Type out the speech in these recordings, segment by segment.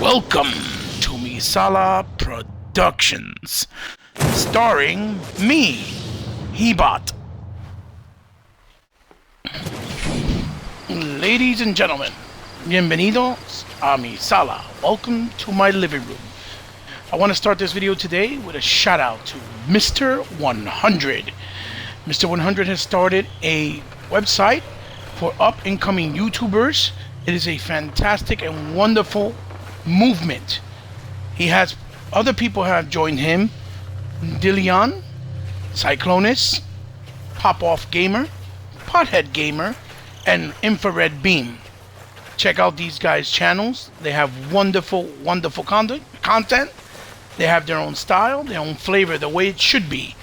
Welcome to Misala Productions, starring me, Hebot. Ladies and gentlemen, bienvenidos a mi sala. Welcome to my living room. I want to start this video today with a shout out to Mr. 100. Mr. 100 has started a website for up and coming YouTubers. It is a fantastic and wonderful movement. He has other people have joined him: Dillion, Cyclonus, Pop Off Gamer, Pothead Gamer, and Infrared Beam. Check out these guys' channels. They have wonderful content. They have their own style, their own flavor, the way it should be.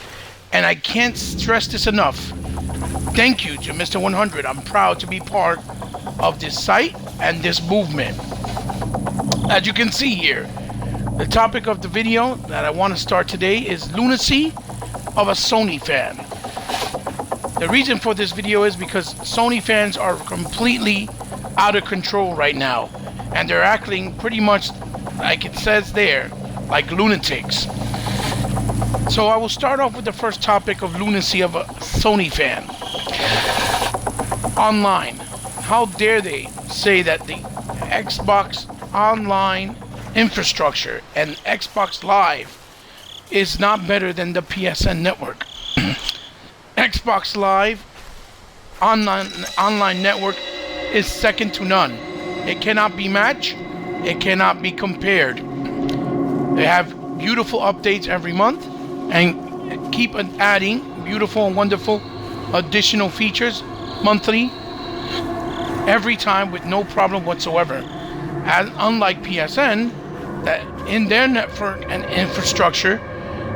And I can't stress this enough. Thank you to Mr. 100. I'm proud to be part of this site and this movement. As you can see here, the topic of the video that I want to start today is Lunacy of a Sony fan. The reason for this video is because Sony fans are completely out of control right now, and they're acting pretty much like it says there, like lunatics. So I will start off with the first topic of lunacy of a Sony fan. Online. How dare they say that the Xbox Online infrastructure and Xbox Live is not better than the PSN network. Xbox Live online network is second to none. It cannot be matched. It cannot be compared. They have beautiful updates every month and keep adding beautiful and wonderful additional features monthly every time with no problem whatsoever. And unlike PSN, that in their network and infrastructure,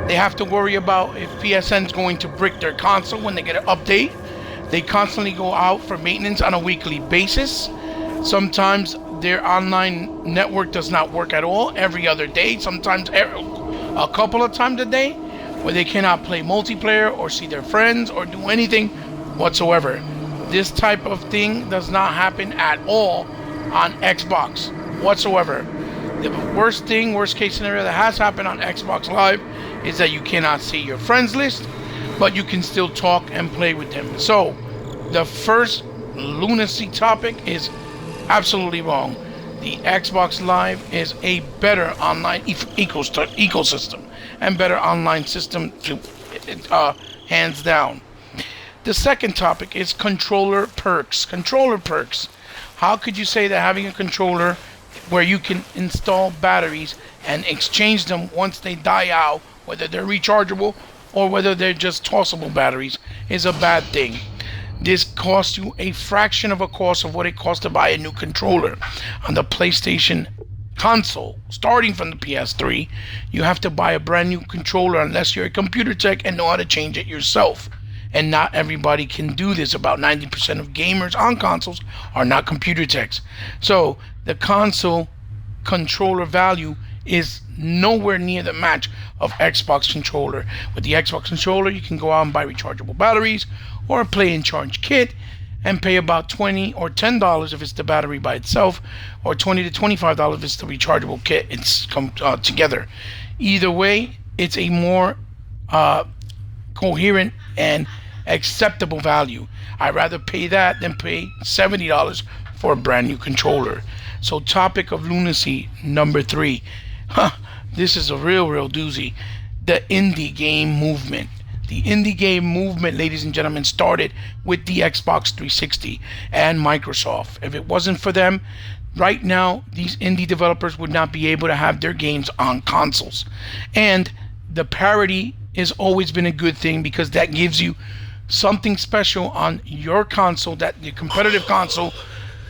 they have to worry about if PSN is going to brick their console when they get an update. They constantly go out for maintenance on a weekly basis. Sometimes their online network does not work at all every other day, sometimes a couple of times a day, where they cannot play multiplayer or see their friends or do anything whatsoever. This type of thing does not happen at all on Xbox whatsoever. The worst case scenario that has happened on Xbox Live is that you cannot see your friends list, but you can still talk and play with them. So the first lunacy topic is absolutely wrong. The Xbox Live is a better online ecosystem and better online system to hands down. The second topic is controller perks. Controller perks. How could you say that having a controller where you can install batteries and exchange them once they die out, whether they're rechargeable or whether they're just tossable batteries, is a bad thing? This costs you a fraction of a cost of what it costs to buy a new controller. On the PlayStation console, starting from the PS3, you have to buy a brand new controller unless you're a computer tech and know how to change it yourself. And not everybody can do this. About 90% of gamers on consoles are not computer techs. So the console controller value is nowhere near the match of Xbox controller. With the Xbox controller, you can go out and buy rechargeable batteries or a play and charge kit and pay about $20 or $10 if it's the battery by itself, or $20 to $25 if it's the rechargeable kit. It's come together. Either way, it's a more coherent and acceptable value. I'd rather pay that than pay $70 for a brand new controller. So topic of lunacy number 3. This is a real doozy. The indie game movement. The indie game movement, ladies and gentlemen, started with the Xbox 360 and Microsoft. If it wasn't for them, right now, these indie developers would not be able to have their games on consoles. And the parity has always been a good thing, because that gives you something special on your console that the competitive console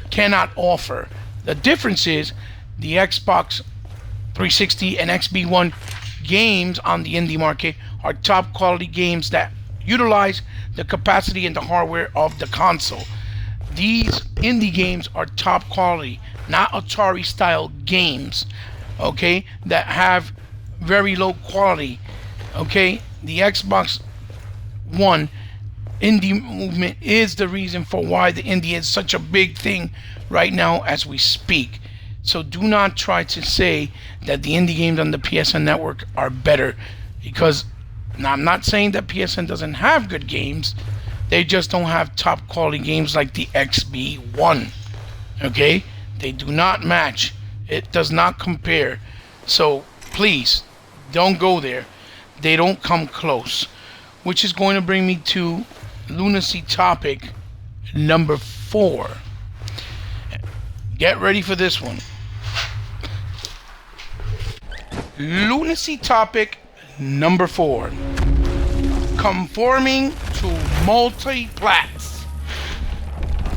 cannot offer. The difference is the Xbox 360 and XB One games on the indie market are top quality games that utilize the capacity and the hardware of the console. These indie games are top quality, not Atari style games, okay, that have very low quality. Okay, the Xbox One indie movement is the reason for why the indie is such a big thing right now as we speak. So do not try to say that the indie games on the PSN network are better, because now I'm not saying that PSN doesn't have good games. They just don't have top quality games like the XB1. Okay? They do not match. It does not compare. So please don't go there. They don't come close. Which is going to bring me to Lunacy topic number 4. Get ready for this one. Lunacy topic number 4. Conforming to multi-plats.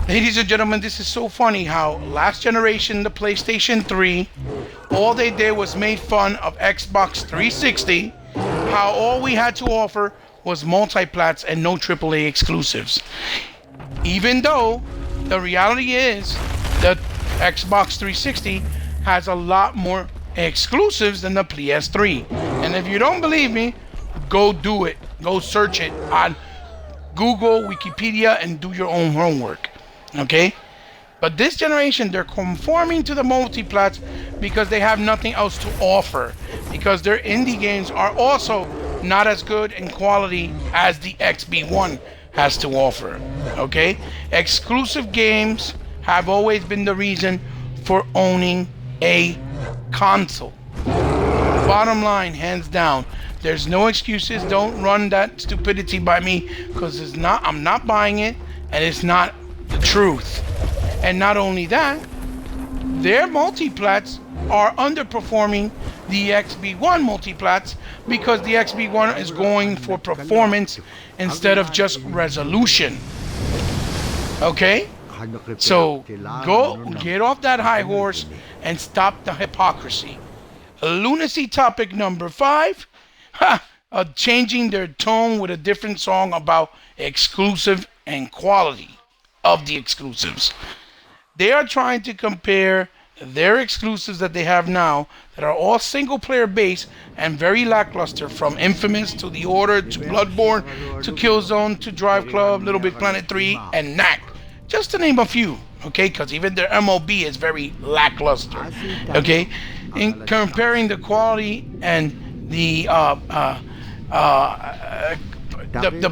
Ladies and gentlemen, this is so funny how last generation, the PlayStation 3, all they did was made fun of Xbox 360, how all we had to offer was multi-plats and no AAA exclusives. Even though the reality is that Xbox 360 has a lot more exclusives than the PS3. And if you don't believe me, go do it. Go search it on Google, Wikipedia, and do your own homework. Okay? But this generation, they're conforming to the multi-plats because they have nothing else to offer. Because their indie games are also not as good in quality as the XB1 has to offer. Okay? Exclusive games have always been the reason for owning a console. Bottom line, hands down, there's no excuses. Don't run that stupidity by me, because it's not. I'm not buying it, and it's not the truth. And not only that, their multiplats are underperforming the XB1 multiplats because the XB1 is going for performance instead of just resolution. Okay? So go get off that high horse and stop the hypocrisy. Lunacy topic number 5. Changing their tone with a different song about exclusive and quality of the exclusives. They are trying to compare their exclusives that they have now, that are all single player based and very lackluster, from Infamous to The Order to Bloodborne to Killzone to Drive Club, Little Big Planet 3, and Knack, just to name a few. Okay, because even their MOB is very lackluster. Okay, in comparing the quality and the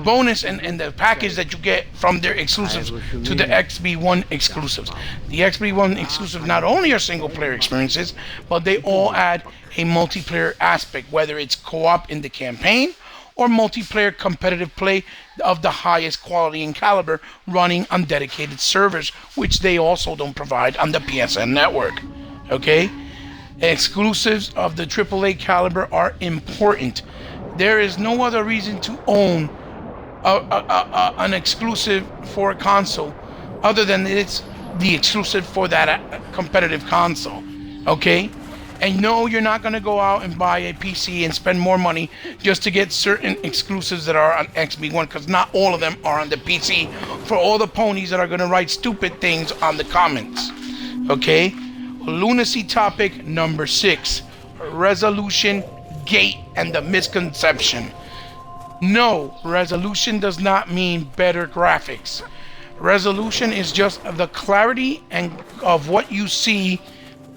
bonus and the package that you get from their exclusives to the XB1 exclusives. The XB1 exclusives not only are single player experiences, but they all add a multiplayer aspect, whether it's co-op in the campaign or multiplayer competitive play of the highest quality and caliber running on dedicated servers, which they also don't provide on the PSN network. Okay? Exclusives of the AAA caliber are important. There is no other reason to own an exclusive for a console other than it's the exclusive for that competitive console. Okay? And no, you're not going to go out and buy a PC and spend more money just to get certain exclusives that are on XB1, because not all of them are on the PC, for all the ponies that are going to write stupid things on the comments. Okay? Lunacy topic number 6. Resolution gate and the misconception. No, resolution does not mean better graphics. Resolution is just the clarity and of what you see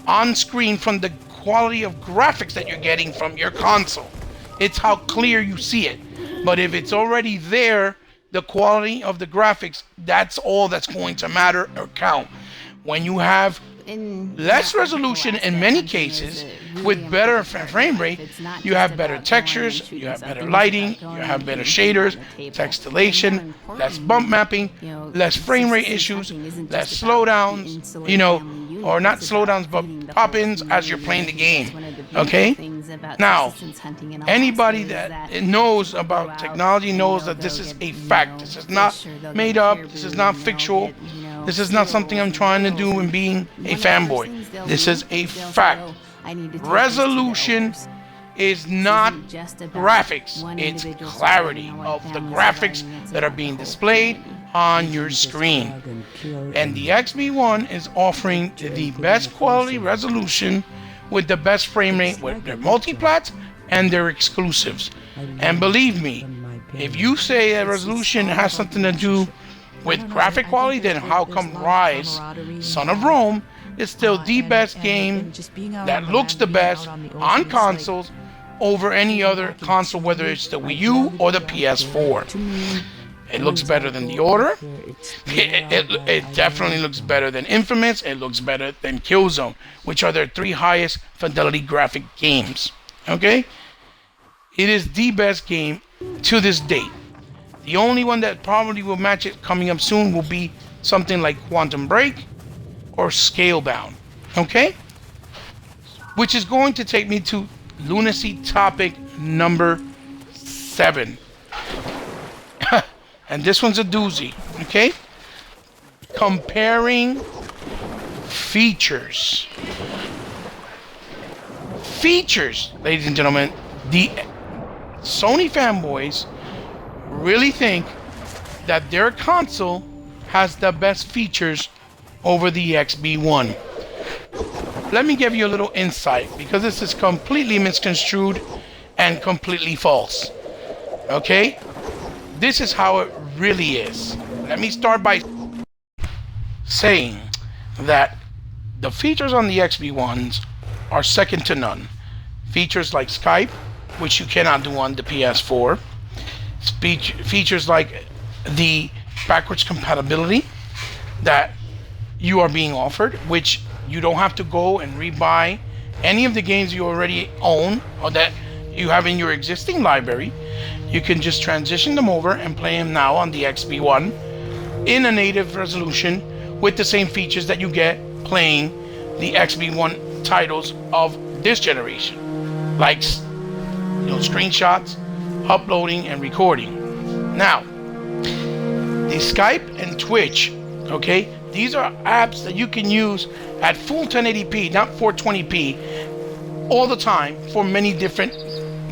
on screen from the quality of graphics that you're getting from your console. It's how clear you see it. But if it's already there, the quality of the graphics, that's all that's going to matter or count. When you have less resolution in many cases with better frame rate, you have better textures, you have better lighting, you have better shaders, textulation, less bump mapping, less frame rate issues, less slowdowns, or not slowdowns but pop-ins as you're playing the game. Okay? Now, anybody that knows about technology knows that this is a fact. This is not made up, this is not fictional. This is not something I'm trying to do and being a fanboy. This is a fact. Resolution is not graphics. It's clarity of the graphics that are being displayed on your screen. And the XB1 is offering the best quality resolution with the best frame rate with their multiplats and their exclusives. And believe me, if you say that resolution has something to do with graphic quality, then how come Rise, Son of Rome, is still the best game that looks the best on consoles over any other console, whether it's the Wii U or the PS4. It looks better than The Order. It definitely looks better than Infamous. It looks better than Killzone, which are their 3 highest fidelity graphic games. Okay? It is the best game to this date. The only one that probably will match it coming up soon will be something like Quantum Break or Scalebound. Okay? Which is going to take me to Lunacy topic number 7. And this one's a doozy, okay? Comparing features. Features, ladies and gentlemen. The Sony fanboys really think that their console has the best features over the XB1. Let me give you a little insight, because this is completely misconstrued and completely false. Okay? This is how it really is. Let me start by saying that the features on the XB1s are second to none. Features like Skype, which you cannot do on the PS4. Features like the backwards compatibility that you are being offered, which you don't have to go and rebuy any of the games you already own or that you have in your existing library. You can just transition them over and play them now on the XB1 in a native resolution with the same features that you get playing the XB1 titles of this generation, like screenshots, uploading, and recording. Now, the Skype and Twitch, okay, these are apps that you can use at full 1080p, not 420p, all the time for many different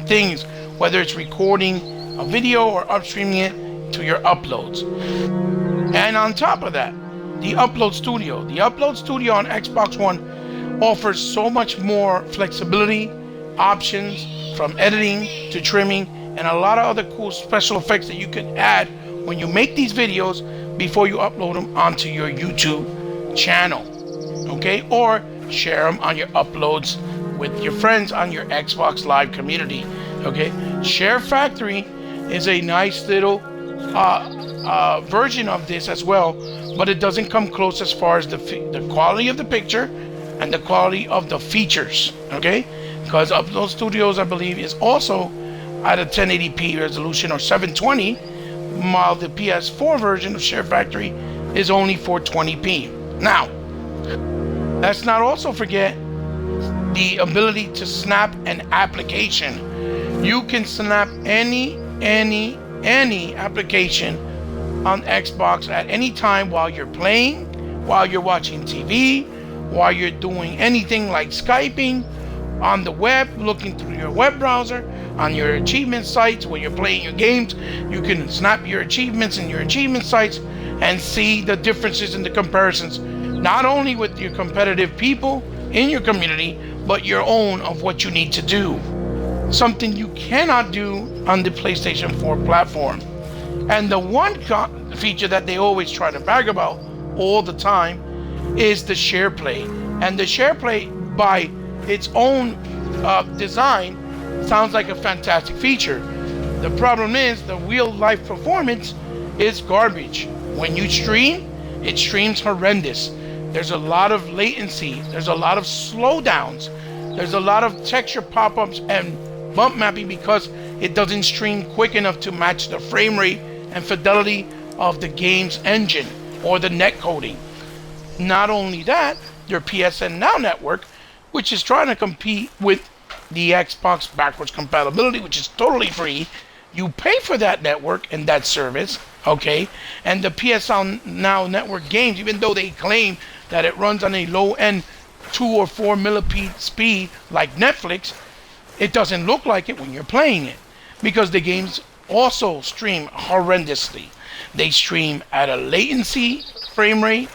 things, whether it's recording a video or upstreaming it to your uploads. And on top of that, the Upload Studio. The Upload Studio on Xbox One offers so much more flexibility, options from editing to trimming, and a lot of other cool special effects that you can add when you make these videos before you upload them onto your YouTube channel. Okay? Or share them on your uploads with your friends on your Xbox Live community. Okay? Share Factory is a nice little version of this as well, but it doesn't come close as far as the quality of the picture and the quality of the features. Okay? Because Upload Studios, I believe, is also at a 1080p resolution or 720, while the PS4 version of Share Factory is only 420p. Now, let's not also forget the ability to snap an application. You can snap any application on Xbox at any time while you're playing, while you're watching TV, while you're doing anything like Skyping, on the web, looking through your web browser, on your achievement sites when you're playing your games. You can snap your achievements in your achievement sites and see the differences in the comparisons, not only with your competitive people in your community, but your own of what you need to do. Something you cannot do on the PlayStation 4 platform. And the one feature that they always try to brag about all the time is the share play. And the share play, by its own design, sounds like a fantastic feature. The problem is the real life performance is garbage. When you stream, it streams horrendous. There's a lot of latency, there's a lot of slowdowns, there's a lot of texture pop-ups and bump mapping because it doesn't stream quick enough to match the frame rate and fidelity of the game's engine or the net coding. Not only that, your PSN Now network, which is trying to compete with the Xbox backwards compatibility, which is totally free. You pay for that network and that service, okay? And the PSN Now network games, even though they claim that it runs on a low-end 2 or 4 millipede speed like Netflix, it doesn't look like it when you're playing it, because the games also stream horrendously. They stream at a latency frame rate.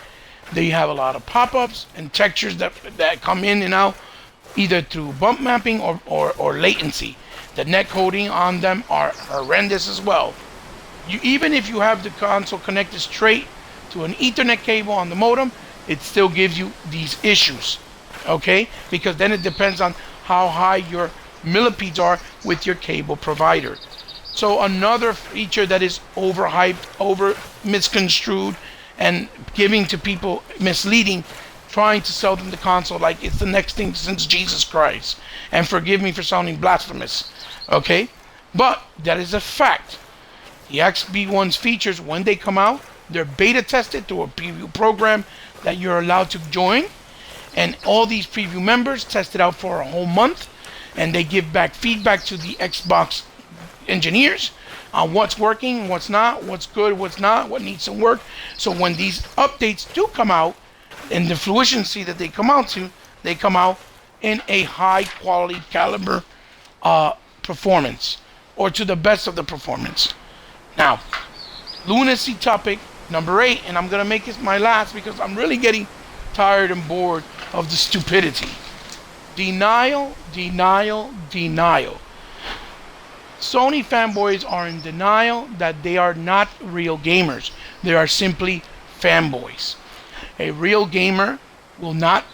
They have a lot of pop-ups and textures that come in and out either through bump mapping or latency. The net coding on them are horrendous as well. Even if you have the console connected straight to an Ethernet cable on the modem, it still gives you these issues, okay? Because then it depends on how high your millipedes are with your cable provider. So another feature that is overhyped, over misconstrued, and giving to people misleading, trying to sell them the console like it's the next thing since Jesus Christ. And forgive me for sounding blasphemous, okay? But that is a fact. The XB1's features, when they come out, they're beta tested through a preview program that you're allowed to join. And all these preview members test it out for a whole month. And they give back feedback to the Xbox engineers on what's working, what's not, what's good, what's not, what needs some work. So when these updates do come out, in the fluency that they come out to, they come out in a high quality caliber performance, or to the best of the performance. Now, Lunacy topic number 8, and I'm gonna make this my last because I'm really getting tired and bored of the stupidity. Denial, denial, denial. Sony fanboys are in denial that they are not real gamers. They are simply fanboys. A real gamer will not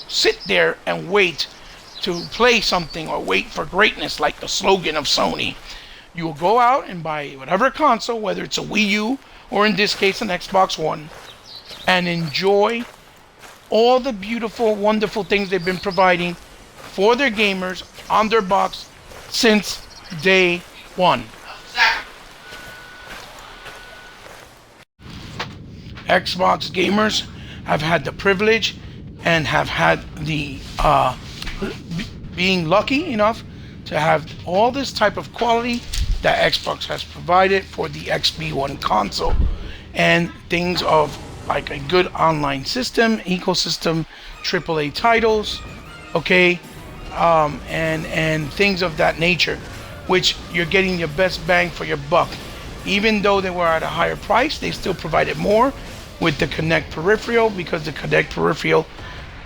sit there and wait to play something or wait for greatness like the slogan of Sony. You will go out and buy whatever console, whether it's a Wii U or in this case an Xbox One, and enjoy all the beautiful, wonderful things they've been providing for their gamers on their box since day one. Xbox gamers have had the privilege and have had the being lucky enough to have all this type of quality that Xbox has provided for the XB1 console, and things of like a good online system, ecosystem, AAA titles, okay, and things of that nature, which you're getting your best bang for your buck. Even though they were at a higher price, they still provided more with the Kinect peripheral, because the Kinect peripheral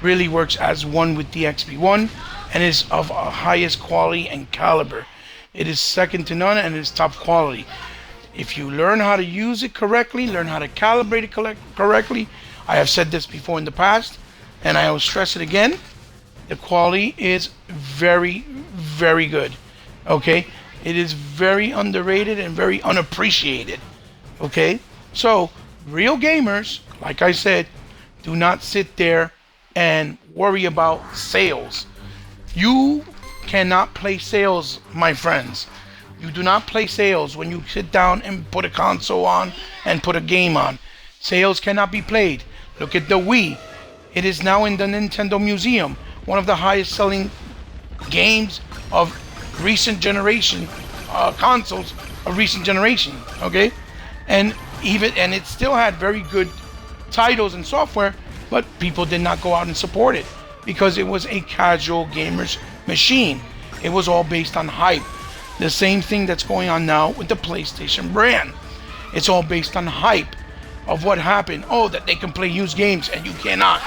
really works as one with the XB1 and is of a highest quality and caliber. It is second to none and it is top quality. If you learn how to use it correctly, learn how to calibrate it correctly, I have said this before in the past and I will stress it again, the quality is very, very good. Okay, it is very underrated and very unappreciated. Okay, so real gamers, like I said, do not sit there and worry about sales. You cannot play sales, my friends. You do not play sales when you sit down and put a console on and put a game on. Sales cannot be played. Look at the Wii. It is now in the Nintendo Museum, one of the highest selling games of recent generation, consoles of recent generation, okay? And it still had very good titles and software, but people did not go out and support it because it was a casual gamer's machine. It was all based on hype. The same thing that's going on now with the PlayStation brand. It's all based on hype of what happened. Oh, that they can play used games and you cannot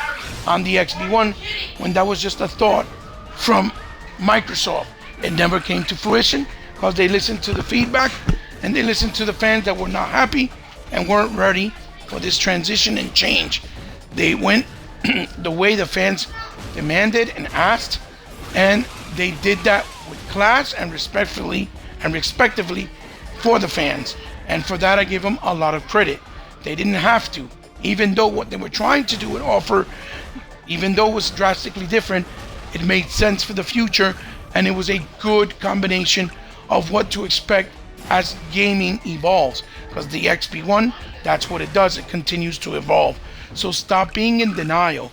on the XB1, when that was just a thought from Microsoft. It never came to fruition because they listened to the feedback and they listened to the fans that were not happy and weren't ready for this transition and change. They went the way the fans demanded and asked, and they did that with class and respectively for the fans. And for that I give them a lot of credit. They didn't have to, even though what they were trying to do and offer, even though it was drastically different, it made sense for the future, and it was a good combination of what to expect as gaming evolves. Because the XB1, that's what it does, it continues to evolve. So stop being in denial.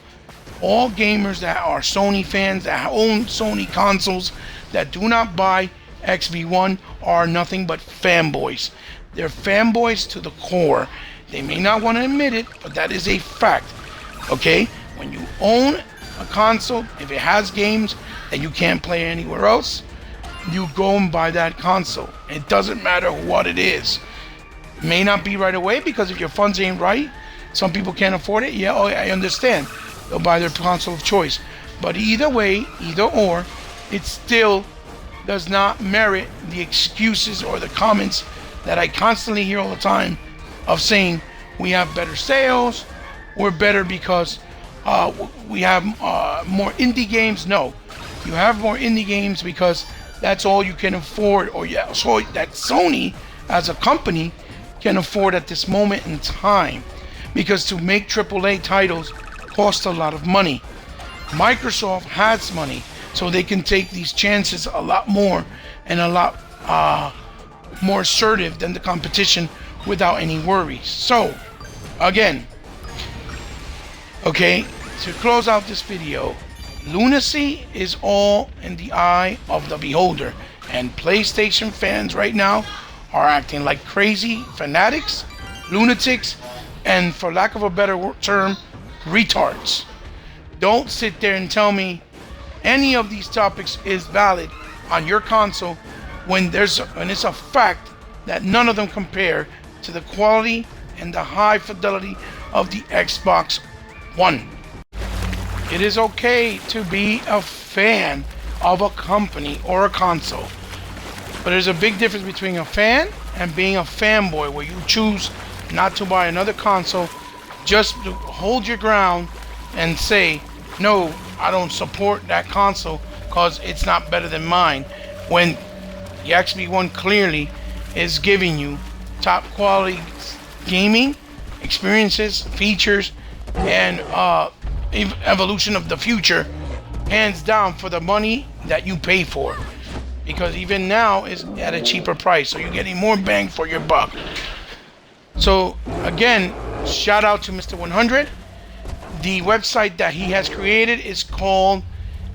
All gamers that are Sony fans, that own Sony consoles, that do not buy XB1 are nothing but fanboys. They're fanboys to the core. They may not want to admit it, but that is a fact. Okay? When you own a console, if it has games that you can't play anywhere else, you go and buy that console. It doesn't matter what it is. It may not be right away, because if your funds ain't right, some people can't afford it. Yeah, I understand. They'll buy their console of choice. But either way, either or, it still does not merit the excuses or the comments that I constantly hear all the time of saying we have better sales, we're better because we have more indie games. No, you have more indie games because that's all you can afford, or so that Sony as a company can afford at this moment in time, because to make AAA titles costs a lot of money. Microsoft has money, so they can take these chances a lot more and a lot more assertive than the competition without any worries. So again, okay, to close out this video, Lunacy is all in the eye of the beholder, and PlayStation fans right now are acting like crazy fanatics, lunatics, and for lack of a better term, retards. Don't sit there and tell me any of these topics is valid on your console when it's a fact that none of them compare to the quality and the high fidelity of the Xbox One. It is okay to be a fan of a company or a console, but there's a big difference between a fan and being a fanboy, where you choose not to buy another console just to hold your ground and say, no, I don't support that console because it's not better than mine, when the XB1 clearly is giving you top quality gaming experiences, features, and evolution of the future, hands down, for the money that you pay for, because even now is at a cheaper price, so you're getting more bang for your buck. So again, shout out to Mr. 100. The website that he has created is called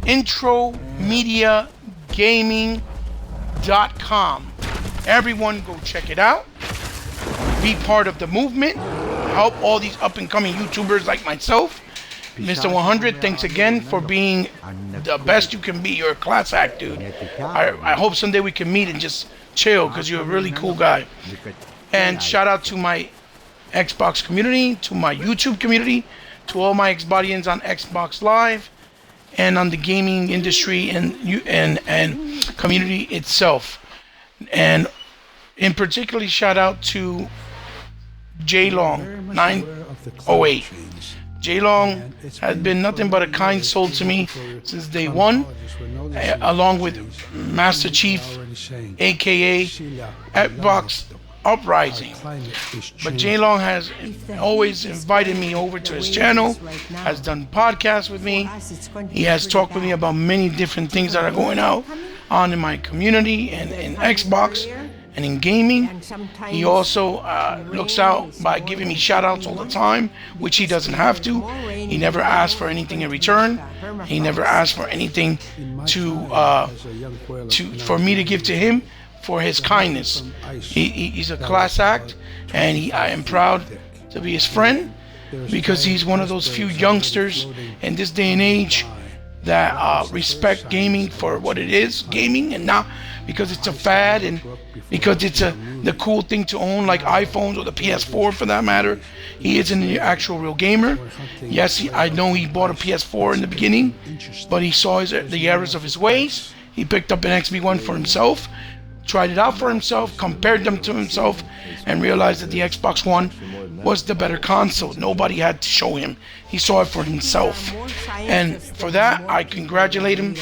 intromediagaming.com. Everyone go check it out. Be part of the movement. Help all these up and coming YouTubers like myself. Mr. 100, thanks again for being the best you can be. You're a class act, dude. I hope someday we can meet and just chill, because you're a really cool guy. And shout out to my Xbox community, to my YouTube community, to all my Xbotians on Xbox Live, and on the gaming industry and community itself. And in particular, shout out to J Long 908. J Long has been nothing but a kind soul to me since day one, along with Master Chief, aka Xbox Uprising. But J Long has always invited me over to his channel, has done podcasts with me. He has talked with me about many different things that are going on in my community and in Xbox and in gaming. He also looks out by giving me shout outs all the time, which he doesn't have to. He never asks for anything in return. He never asks for anything for me to give to him for his kindness. He's a class act, and I am proud to be his friend, because he's one of those few youngsters in this day and age that respect gaming for what it is, gaming, and not because it's a fad and because it's the cool thing to own, like iPhones or the PS4 for that matter. He isn't an actual real gamer. Yes, I know he bought a PS4 in the beginning, but he saw the errors of his ways. He picked up an XB1 for himself, tried it out for himself, compared them to himself, and realized that the Xbox One was the better console. Nobody had to show him. He saw it for himself. And for that, I congratulate him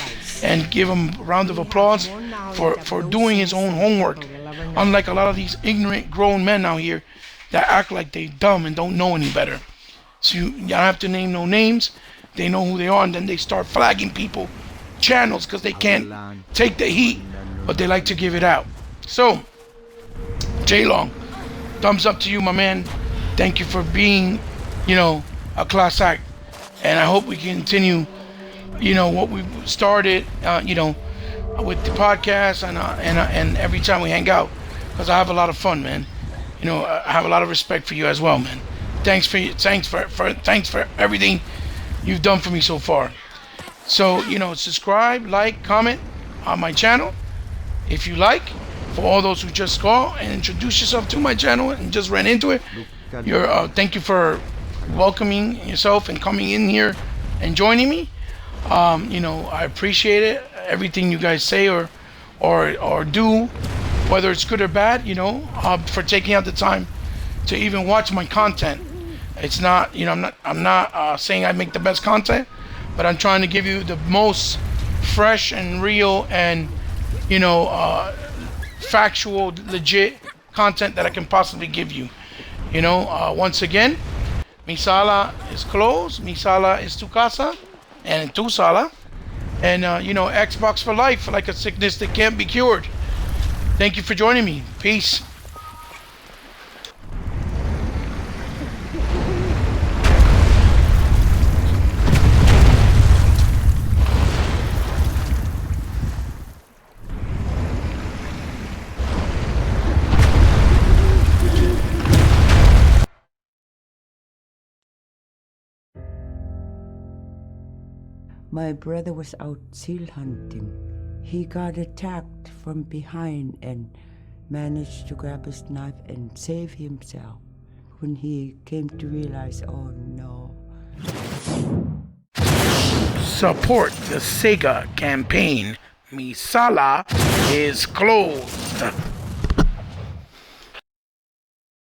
and give him a round of applause for doing his own homework. Unlike a lot of these ignorant grown men out here that act like they dumb and don't know any better. So you don't have to name no names. They know who they are, and then they start flagging people, channels, because they can't take the heat, but they like to give it out. So, J-Long, thumbs up to you, my man. Thank you for being, a class act. And I hope we continue, what we started, with the podcast and every time we hang out, because I have a lot of fun, man. I have a lot of respect for you as well, man. Thanks for everything you've done for me so far. So, subscribe, like, comment on my channel if you like. For all those who just call and introduce yourself to my channel and just ran into it, thank you for welcoming yourself and coming in here and joining me. I appreciate it. Everything you guys say or do, whether it's good or bad, for taking out the time to even watch my content. It's not, I'm not saying I make the best content, but I'm trying to give you the most fresh and real and factual, legit content that I can possibly give you. Once again, mi sala is closed, mi sala is tu casa, and tu sala, and Xbox for life, like a sickness that can't be cured. Thank you for joining me. Peace. My brother was out seal hunting. He got attacked from behind and managed to grab his knife and save himself. When he came to realize, oh no. Support the Sega campaign. Mi sala is closed.